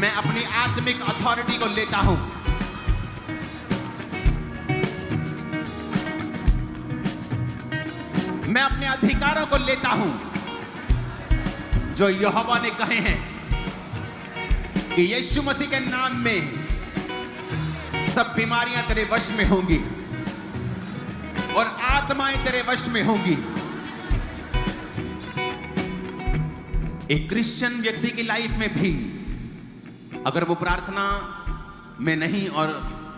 मैं अपनी आत्मिक अथॉरिटी को लेता हूं। मैं अपने अधिकारों को लेता हूं जो यहोवा ने कहे हैं कि यीशु मसीह के नाम में सब बीमारियां तेरे वश में होंगी और आत्माएं तेरे वश में होंगी। एक क्रिश्चियन व्यक्ति की लाइफ में भी अगर वो प्रार्थना में नहीं और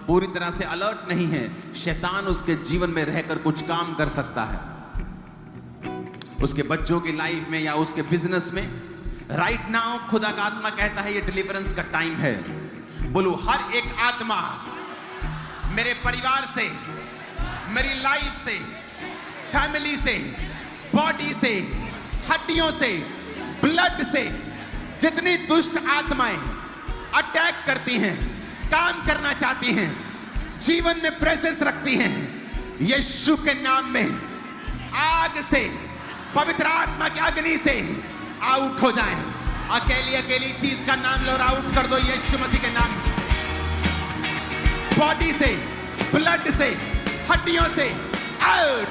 पूरी तरह से अलर्ट नहीं है, शैतान उसके जीवन में रहकर कुछ काम कर सकता है, उसके बच्चों की लाइफ में या उसके बिजनेस में। राइट नाउ खुदा का आत्मा कहता है ये डिलीवरेंस का टाइम है। बोलो, हर एक आत्मा मेरे परिवार से, मेरी लाइफ से, फैमिली से, बॉडी से, हड्डियों से, ब्लड से, जितनी दुष्ट आत्माएं अटैक करती हैं, काम करना चाहती हैं, जीवन में प्रेजेंस रखती हैं, यीशु के नाम में आग से, पवित्र आत्मा की अग्नि से आउट हो जाएं। अकेली चीज का नाम लो और आउट कर दो यीशु मसीह के नाम। बॉडी से, ब्लड से, हड्डियों से आउट,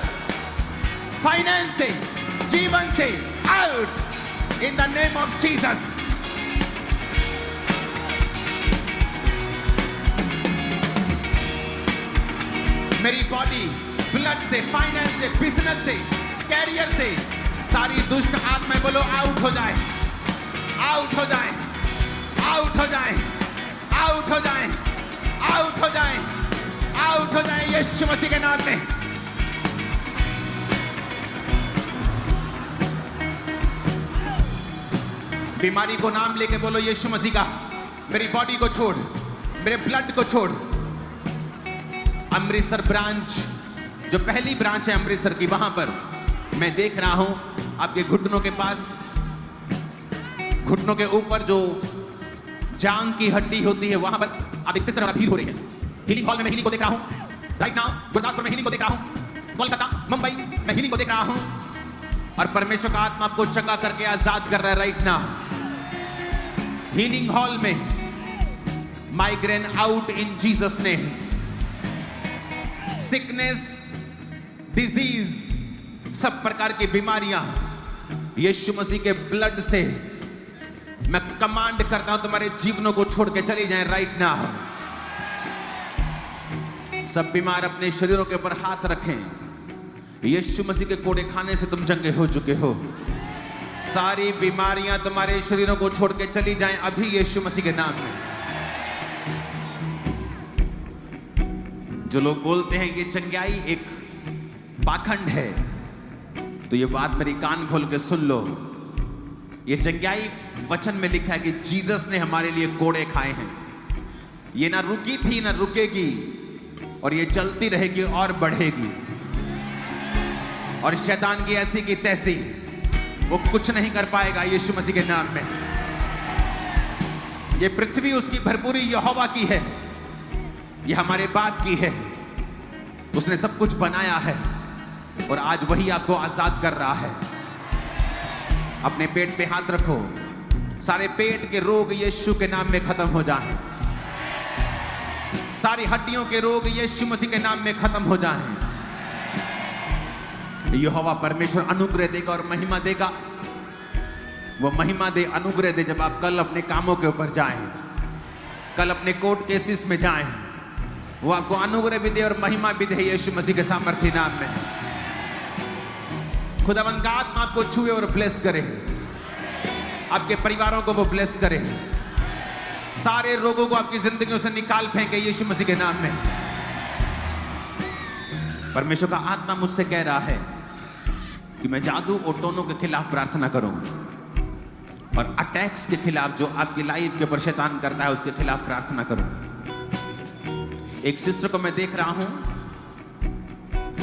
फाइनेंस से, जीवन से out, in the name of Jesus. मेरी बॉडी, ब्लड से, फाइनेंस से, बिजनेस से, कैरियर से सारी दुष्ट आत्माएं बोलो आउट हो जाए, आउट हो जाए, आउट हो जाए, आउट हो जाए, आउट हो जाए, आउट हो जाए यीशु मसीह के नाम में। बीमारी को नाम लेके बोलो यीशु मसीह का, मेरी बॉडी को छोड़, मेरे ब्लड को छोड़। अमृतसर ब्रांच, जो पहली ब्रांच है अमृतसर की, वहां पर मैं देख रहा हूं आपके घुटनों के पास, घुटनों के ऊपर जो जांग की हड्डी होती है वहां पर आप एक सिस्टर भीड़ हो रही है। हीलिंग हॉल में मैं हीलिंग को देख रहा हूं राइट नाउ। गुरदासपुर में हीलिंग को देख रहा हूं, कोलकाता, मुंबई मैं हीलिंग को देख रहा हूं और परमेश्वर का आत्मा आपको चंगा करके आजाद कर रहा है राइट नाउ। हीलिंग हॉल में migraine out in Jesus name. Sickness, disease, सब प्रकार की बीमारियां यीशु मसीह के ब्लड से मैं कमांड करता हूं तुम्हारे जीवनों को छोड़ के चली जाएं राइट नाउ। सब बीमार अपने शरीरों के ऊपर हाथ रखें। यीशु मसीह के कोड़े खाने से तुम चंगे हो चुके हो। सारी बीमारियां तुम्हारे शरीरों को छोड़ के चली जाएं अभी यीशु मसीह के नाम में। जो लोग बोलते हैं ये चंगाई एक पाखंड है, तो ये बात मेरी कान खोल के सुन लो। ये चंगाई वचन में लिखा है कि जीसस ने हमारे लिए कोड़े खाए हैं। ये ना रुकी थी ना रुकेगी और ये चलती रहेगी और बढ़ेगी। और शैतान की ऐसी की तैसी वो कुछ नहीं कर पाएगा यीशु मसीह के नाम में। ये पृथ्वी उसकी भरपूरी यहोवा की है, ये हमारे बाप की है। उसने सब कुछ बनाया है और आज वही आपको आजाद कर रहा है। अपने पेट पे हाथ रखो, सारे पेट के रोग यीशु के नाम में खत्म हो जाएं। सारी हड्डियों के रोग यीशु मसीह के नाम में खत्म हो जाएं। यहोवा परमेश्वर अनुग्रह देगा और महिमा देगा। वो महिमा दे, अनुग्रह दे जब आप कल अपने कामों के ऊपर जाएं, कल अपने कोर्ट केसेस में जाएं, वो आपको अनुग्रह भी दे और महिमा भी दे यीशु मसीह के सामर्थ्य नाम में। खुदावंद का आत्मा आपको छुए और ब्लेस करे, आपके परिवारों को वो ब्लेस करे, सारे रोगों को आपकी जिंदगियों से निकाल फेंके यीशु मसीह के नाम में। परमेश्वर का आत्मा मुझसे कह रहा है कि मैं जादू और टोनों के खिलाफ प्रार्थना करूं और अटैक्स के खिलाफ जो आपकी लाइफ के ऊपर शैतान करता है उसके खिलाफ प्रार्थना करूं। एक सिस्टर को मैं देख रहा हूं,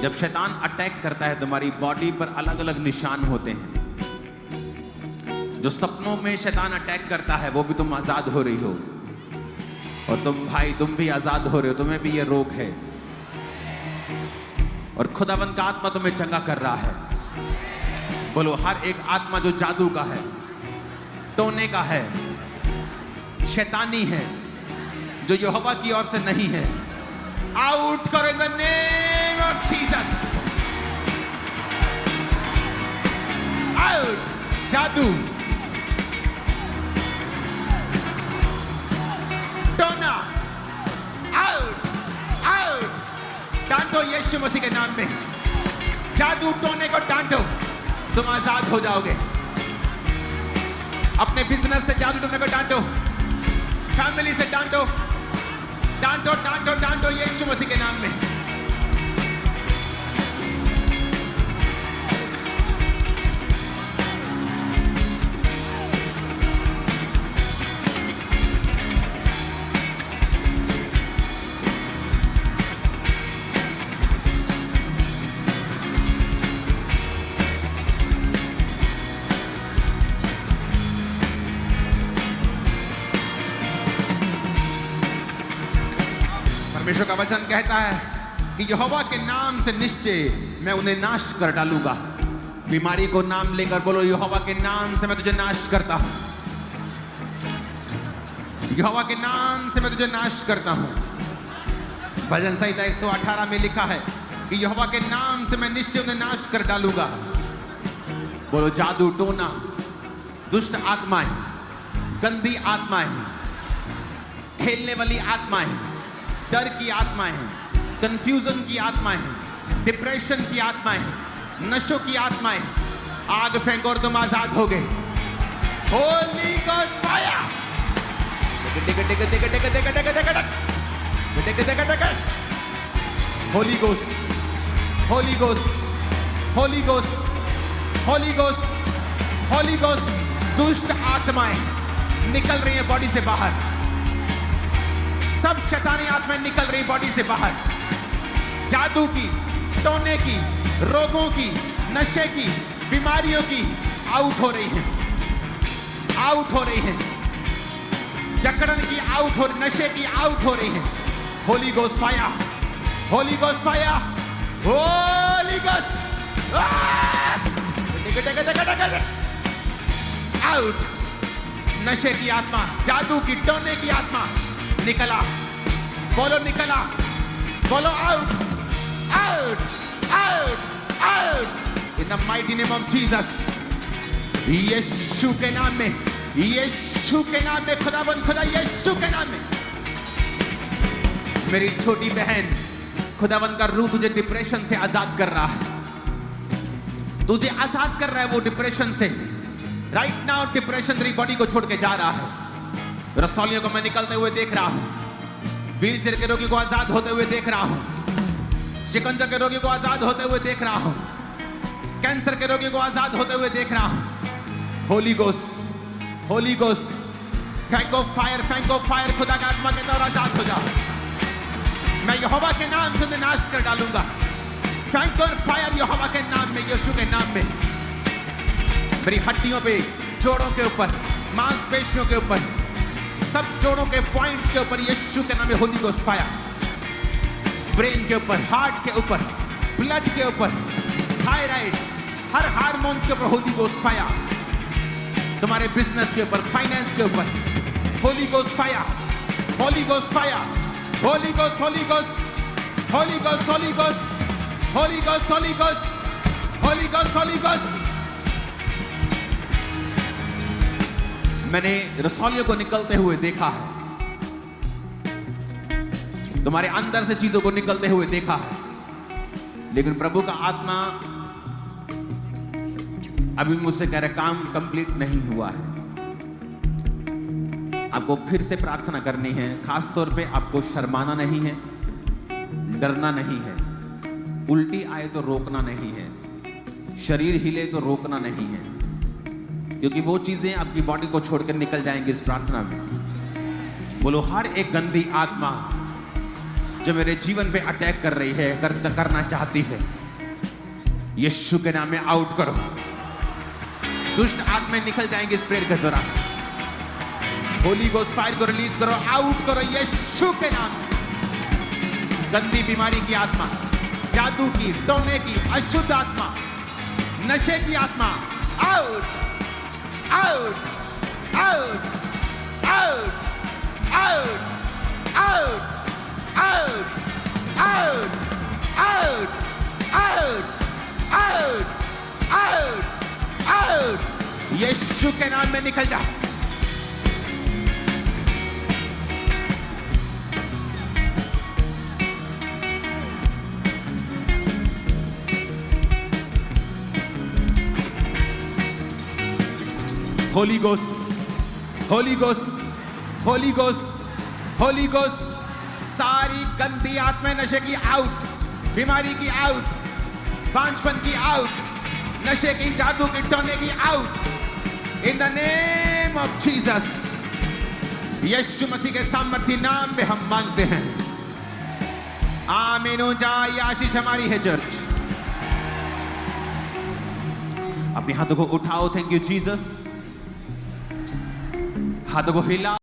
जब शैतान अटैक करता है तुम्हारी बॉडी पर अलग अलग निशान होते हैं। जो सपनों में शैतान अटैक करता है वो भी तुम आजाद हो रही हो, और तुम भाई तुम भी आजाद हो रहे हो, तुम्हें भी ये रोग है और खुदावंद का आत्मा तुम्हें चंगा कर रहा है। बोलो, हर एक आत्मा जो जादू का है, टोने का है, शैतानी है जो यहोवा की ओर से नहीं है, आउट करो इन the name of Jesus. Out जादू, टोना, आउट आउट। डांटो यीशु मसीह के नाम में, जादू टोने को डांटो, तुम आजाद हो जाओगे। अपने बिजनेस से जादू टोने को डांटो, फैमिली से डांटो, डांटो डांटो डांटो यीशु मसीह के नाम में। परमेश्वर का वचन कहता है कि यहोवा के नाम से निश्चय मैं उन्हें नाश कर डालूंगा। बीमारी को नाम लेकर बोलो, यहोवा के नाम से मैं तुझे नाश करता हूं। यहोवा के नाम से मैं तुझे नाश करता हूं। भजन संहिता 118 में लिखा है कि यहोवा के नाम से मैं निश्चय उन्हें नाश कर डालूंगा। बोलो, जादू टोना, दुष्ट आत्माएं, गंदी आत्माएं, खेलने वाली आत्माएं, डर की आत्माएं, कंफ्यूजन की आत्माएं, डिप्रेशन की आत्माएं, नशों की आत्माएं, आग फेंको और तुम आजाद हो गए। Holi God fire, Holi ghost, Holi ghost, Holi ghost, Holi ghost, Holi ghost. दुष्ट आत्माएं निकल रही हैं बॉडी से बाहर, सब शैतानी आत्माएं निकल रही बॉडी से बाहर। जादू की, टोने की, रोगों की, नशे की, बीमारियों की आउट हो रही हैं, आउट हो रही हैं। जकड़न की आउट हो, नशे की आउट हो रही हैं। Holi ghost fire, Holi ghost fire, Holi ghost out. नशे की आत्मा, जादू की, टोने की आत्मा निकला। बोलो निकला, बोलो out out out out in the mighty name of Jesus. Yeshu के नाम में, यीशु के नाम में, खुदावंद खुदा यीशु के नाम में। मेरी छोटी बहन, खुदावंद का रूह तुझे डिप्रेशन से आजाद कर रहा है, तुझे आजाद कर रहा है वो डिप्रेशन से। राइट नाउ डिप्रेशन तेरी बॉडी को छोड़ के जा रहा है। रसौलियों को मैं निकलते हुए देख रहा हूं, व्हीलचेयर के रोगी को आजाद होते हुए देख रहा हूं, शिकंजा के रोगी को आजाद होते हुए देख रहा हूं, कैंसर के रोगी को आजाद होते हुए देख रहा हूं। होली गोस्ट, होली गोस्ट, फेंको फायर, फेंको फायर। खुदा का आत्मा कहता है आजाद हो जाओ। मैं यहोवा के नाम से नाश कर डालूंगा। फेंको फायर यहोवा के नाम में, यीशु के नाम में। मेरी हड्डियों पे, जोड़ों के ऊपर, मांसपेशियों के ऊपर, सब जोड़ों के पॉइंट्स के ऊपर यीशु के नाम में होली गोस्ट फायर। ब्रेन के ऊपर, हार्ट के ऊपर, ब्लड के ऊपर, थायराइड, हर हार्मोन्स के ऊपर होली गोस्ट फायर। तुम्हारे बिजनेस के ऊपर, फाइनेंस के ऊपर Holi ghost fire, Holi ghost fire, Holi ghost, Holi ghost, Holi ghost, Holi ghost, Holi ghost, Holi ghost, Holi ghost, Holi ghost. मैंने रसौलियों को निकलते हुए देखा है, तुम्हारे अंदर से चीजों को निकलते हुए देखा है, लेकिन प्रभु का आत्मा अभी मुझसे कह रहा काम कंप्लीट नहीं हुआ है। आपको फिर से प्रार्थना करनी है। खास तौर पे आपको शर्माना नहीं है, डरना नहीं है, उल्टी आए तो रोकना नहीं है, शरीर हिले तो रोकना नहीं है, क्योंकि वो चीजें आपकी बॉडी को छोड़कर निकल जाएंगी इस प्रार्थना में। बोलो, हर एक गंदी आत्मा जो मेरे जीवन पे अटैक कर रही है, करना चाहती है, यीशु के नाम में आउट करो। दुष्ट आत्माएं निकल जाएंगे इस प्रेयर के दौरान। होली गोस्ट फायर को रिलीज करो, आउट करो यीशु के नाम में। गंदी बीमारी की आत्मा, जादू की, टोने की, अशुद्ध आत्मा, नशे की आत्मा, आउट आउट आउट आउट यीशु के नाम में निकल जाओ। Holi ghost, Holi ghost, Holi ghost, Holi ghost. सारी गंदी आत्मा नशे की आउट, बीमारी की आउट, बांझपन की आउट, नशे की, जादू की, टोने की out. In the name of Jesus, Yeshu Masih के सामर्थी नाम में हम मांगते हैं। आमीन हो जाए। ये आशीष हमारी है चर्च। अपने हाथों को उठाओ। Thank you Jesus. हाथों को हिलाओ।